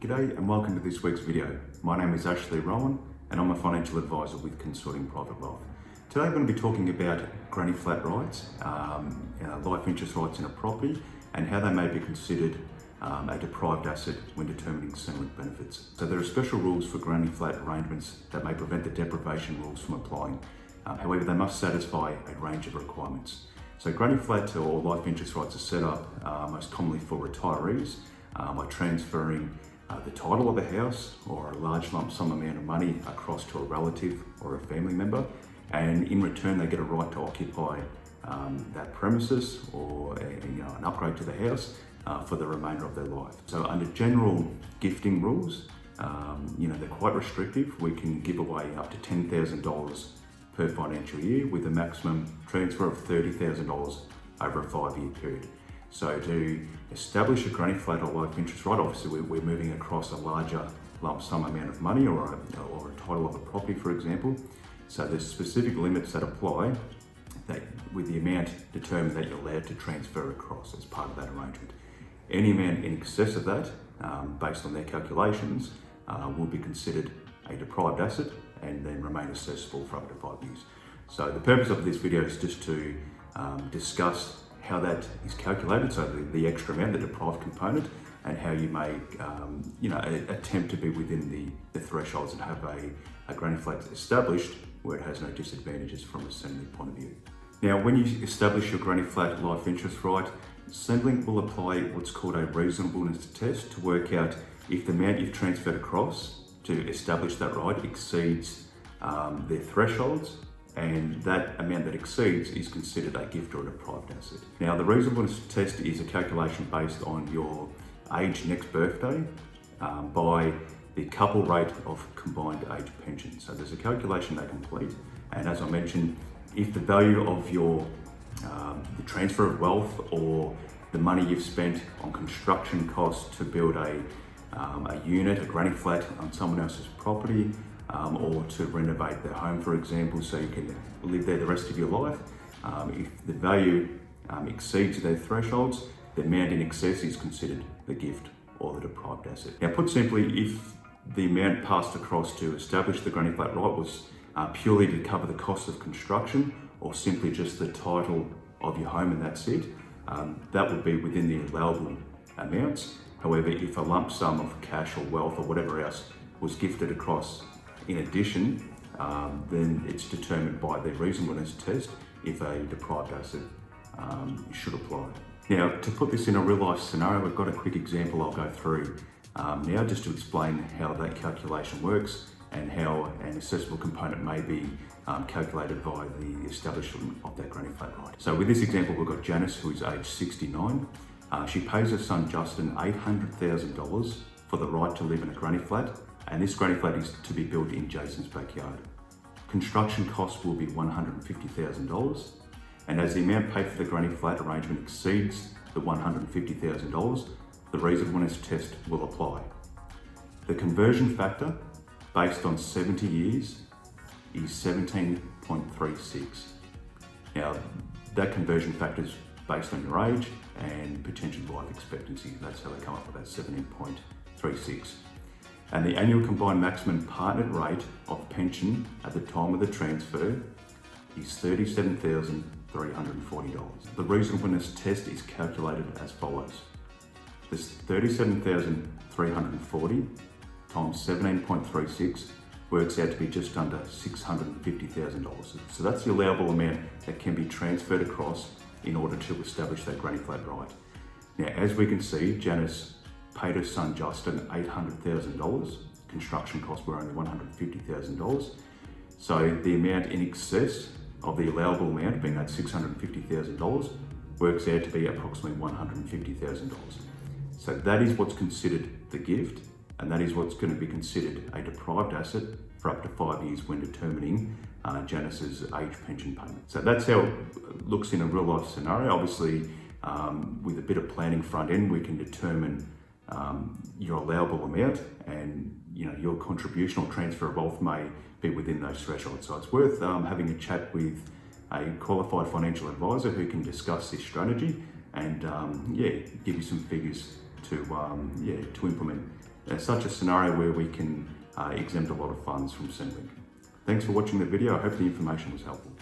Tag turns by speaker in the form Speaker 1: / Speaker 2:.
Speaker 1: G'day and welcome to this week's video. My name is Ashley Rowan and I'm a financial advisor with Consorting Private Wealth. Today I'm going to be talking about granny flat rights, life interest rights in a property and how they may be considered a deprived asset when determining Centrelink benefits. So there are special rules for granny flat arrangements that may prevent the deprivation rules from applying. However, they must satisfy a range of requirements. So granny flat or life interest rights are set up most commonly for retirees by transferring the title of the house or a large lump sum amount of money across to a relative or a family member, and in return they get a right to occupy that premises or an upgrade to the house for the remainder of their life. So under general gifting rules, they're quite restrictive. We can give away up to $10,000 per financial year with a maximum transfer of $30,000 over a 5-year period. So to establish a granny flat or life interest right, obviously we're moving across a larger lump sum amount of money or a title of a property, for example. So there's specific limits that apply that with the amount determined that you're allowed to transfer across as part of that arrangement. Any amount in excess of that, based on their calculations, will be considered a deprived asset and then remain accessible for up to 5 years. So the purpose of this video is just to discuss how that is calculated, so the extra amount, the deprived component, and how you may attempt to be within the thresholds and have a granny flat established where it has no disadvantages from a Centrelink point of view. Now, when you establish your granny flat life interest right, Centrelink will apply what's called a reasonableness test to work out if the amount you've transferred across to establish that right exceeds their thresholds, and that amount that exceeds is considered a gift or a deprived asset. Now, the reasonableness test is a calculation based on your age next birthday by the couple rate of combined age pension. So there's a calculation they complete, and as I mentioned, if the value of your the transfer of wealth or the money you've spent on construction costs to build a unit, a granny flat on someone else's property, or to renovate their home, for example, so you can live there the rest of your life. If the value exceeds their thresholds, the amount in excess is considered the gift or the deprived asset. Now, put simply, if the amount passed across to establish the granny flat right was purely to cover the cost of construction or simply just the title of your home and that's it, that would be within the allowable amounts. However, if a lump sum of cash or wealth or whatever else was gifted across in addition, then it's determined by the reasonableness test if a deprived asset should apply. Now, to put this in a real life scenario, we've got a quick example I'll go through now just to explain how that calculation works and how an accessible component may be calculated by the establishment of that granny flat right. So with this example, we've got Janice, who is age 69. She pays her son Justin $800,000 for the right to live in a granny flat, and this granny flat is to be built in Jason's backyard. Construction costs will be $150,000, and as the amount paid for the granny flat arrangement exceeds the $150,000, the reasonableness test will apply. The conversion factor based on 70 years is 17.36. Now, that conversion factor is based on your age and potential life expectancy. That's how they come up with that 17.36. And the annual combined maximum partnered rate of pension at the time of the transfer is $37,340. The reasonableness test is calculated as follows. This $37,340 times 17.36 works out to be just under $650,000. So that's the allowable amount that can be transferred across in order to establish that granny flat right. Now, as we can see, Janice paid her son Justin $800,000. Construction costs were only $150,000. So the amount in excess of the allowable amount, being that $650,000, works out to be approximately $150,000. So that is what's considered the gift, and that is what's going to be considered a deprived asset for up to 5 years when determining Janice's age pension payment. So that's how it looks in a real life scenario. Obviously, with a bit of planning front end, we can determine your allowable amount, and your contribution or transfer of wealth may be within those thresholds. So it's worth having a chat with a qualified financial advisor who can discuss this strategy and give you some figures to implement such a scenario where we can exempt a lot of funds from Centrelink. Thanks for watching the video. I hope the information was helpful.